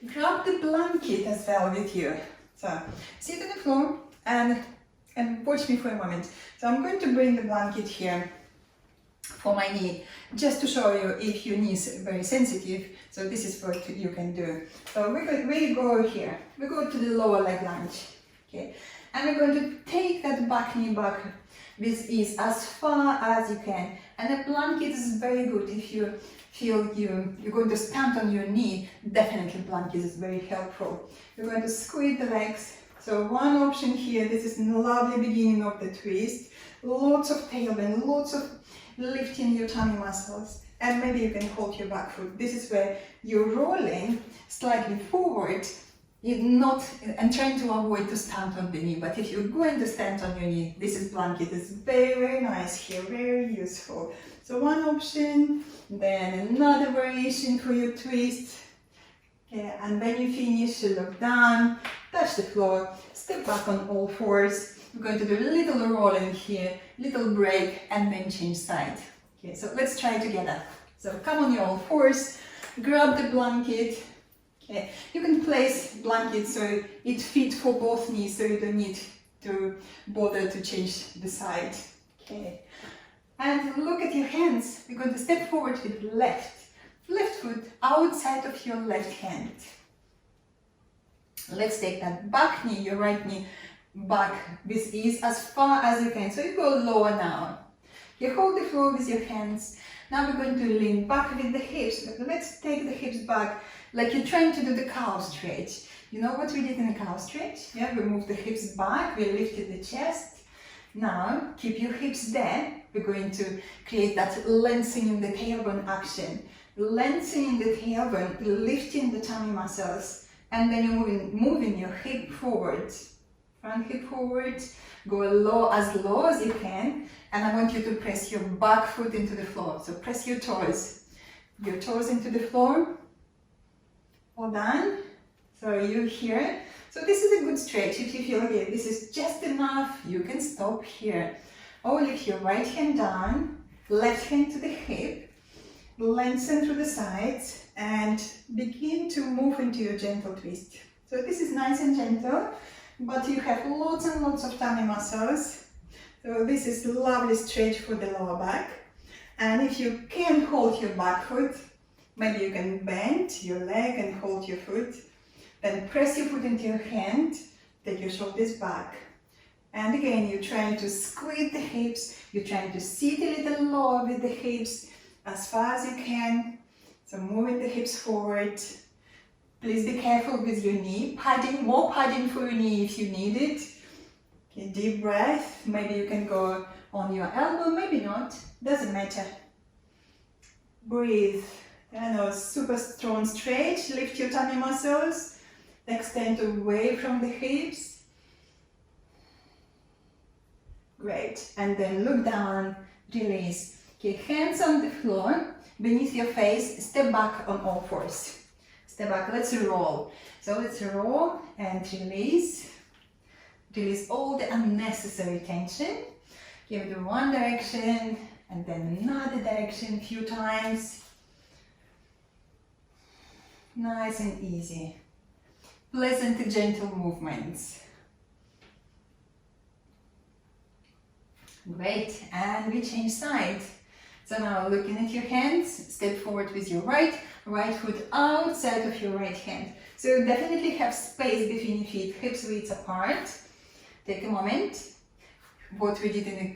grab the blanket as well with you. So sit on the floor and watch me for a moment. So I'm going to bring the blanket here for my knee, just to show you if your knee is very sensitive. So this is what you can do. So we go here, we go to the lower leg lunge, okay? And we're going to take that back knee back with ease as far as you can. And the blanket is very good if you feel you're going to stand on your knee. Definitely blanket is very helpful. You're going to squeeze the legs. So one option here, this is a lovely beginning of the twist. Lots of tailbend, lots of lifting your tummy muscles. And maybe you can hold your back foot. This is where you're rolling slightly forward. You're not, and trying to avoid to stand on the knee, but if you're going to stand on your knee, this is blanket is very, very nice here, very useful. So one option, then another variation for your twist. Okay, and when you finish, you look down, touch the floor, step back on all fours. We're going to do a little rolling here, little break, and then change side. Okay, so let's try together. So come on your all fours, grab the blanket. Okay. You can place blanket so it fits for both knees, so you don't need to bother to change the side. Okay. And look at your hands. We're going to step forward with left foot outside of your left hand. Let's take that back knee, your right knee, back with ease as far as you can. So you go lower now. You hold the floor with your hands. Now we're going to lean back with the hips. Let's take the hips back like you're trying to do the cow stretch. You know what we did in the cow stretch? Yeah, we moved the hips back, we lifted the chest. Now keep your hips there. We're going to create that lengthening the tailbone action. Lengthening the tailbone, lifting the tummy muscles, and then you're moving your hip forward. Front hip forward, go low as you can, and I want you to press your back foot into the floor. So press your toes into the floor. All done. So you here. So this is a good stretch. If you feel okay, this is just enough, you can stop here. Or lift your right hand down, left hand to the hip, lengthen through the sides, and begin to move into your gentle twist. So this is nice and gentle, but you have lots and lots of tummy muscles. So this is a lovely stretch for the lower back. And if you can hold your back foot, maybe you can bend your leg and hold your foot. Then press your foot into your hand, take your shoulders back. And again, you're trying to squeeze the hips, you're trying to sit a little lower with the hips as far as you can. So moving the hips forward. Please be careful with your knee. Padding, more padding for your knee if you need it. Okay, deep breath. Maybe you can go on your elbow, maybe not. Doesn't matter. Breathe. And a super strong stretch. Lift your tummy muscles. Extend away from the hips. Great. And then look down, release. Okay, hands on the floor, beneath your face, step back on all fours. Step back, let's roll. So let's roll and release. Release all the unnecessary tension. Give it one direction and then another direction a few times. Nice and easy. Pleasant, gentle movements. Great, and we change side. So now looking at your hands, step forward with your right foot outside of your right hand. So you definitely have space between your feet, hips width apart. Take a moment. What we did in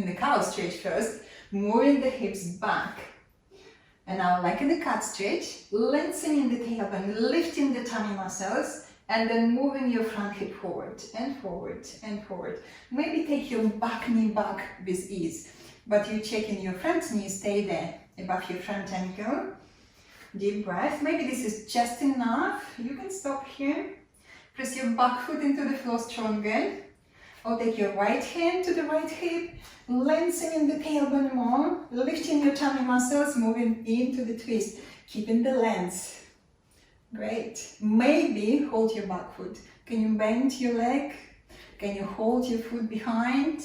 the cow stretch first, moving the hips back. And now, like in the cat stretch, lengthening the tailbone, lifting the tummy muscles, and then moving your front hip forward and forward and forward. Maybe take your back knee back with ease, but you check in your front knee, stay there above your front ankle. Deep breath. Maybe this is just enough. You can stop here. Press your back foot into the floor stronger. Or take your right hand to the right hip, lengthening the tailbone more, lifting your tummy muscles, moving into the twist, keeping the length. Great. Maybe hold your back foot. Can you bend your leg? Can you hold your foot behind?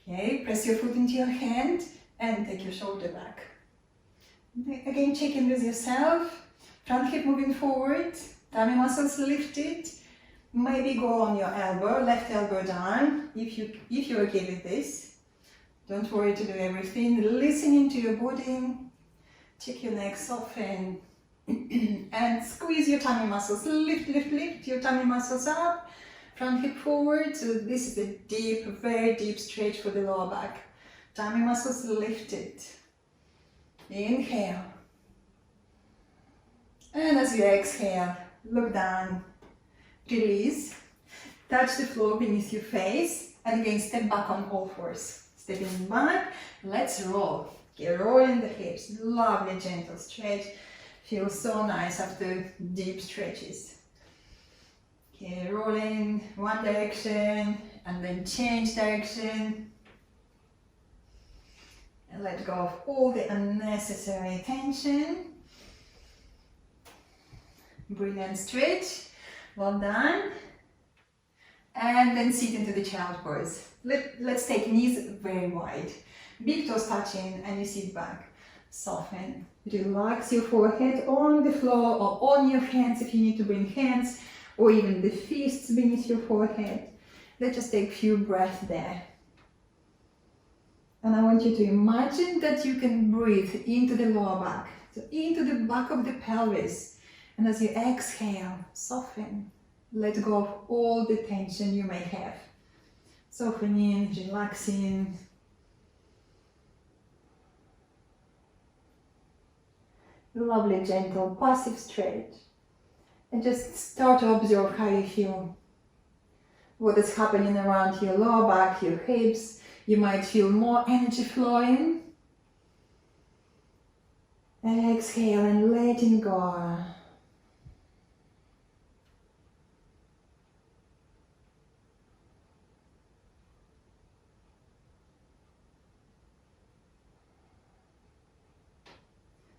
Okay, press your foot into your hand and take your shoulder back. Again, check in with yourself. Front hip moving forward, tummy muscles lifted. Maybe go on your elbow, left elbow down, if you're okay with this. Don't worry to do everything. Listening to your body. Check your neck, soften. And squeeze your tummy muscles. Lift, lift, lift your tummy muscles up. Front hip forward. So this is a deep, very deep stretch for the lower back. Tummy muscles lifted. Inhale. And as you exhale, look down. Release. Touch the floor beneath your face. And again, step back on all fours. Stepping back. Let's roll. Okay, rolling the hips. Lovely, gentle stretch. Feels so nice after deep stretches. Okay, rolling one direction and then change direction. And let go of all the unnecessary tension. Brilliant stretch. Well done. And then sit into the child pose. Let's take knees very wide. Big toes touching and you sit back. Soften. Relax your forehead on the floor or on your hands if you need to bring hands or even the fists beneath your forehead. Let's just take a few breaths there. And I want you to imagine that you can breathe into the lower back, so into the back of the pelvis. And as you exhale, soften. Let go of all the tension you may have. Softening, relaxing. Lovely, gentle, passive stretch. And just start to observe how you feel. What is happening around your lower back, your hips. You might feel more energy flowing. Exhale and letting go.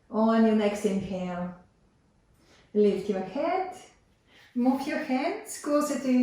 On your next inhale, lift your head, move your hands closer to your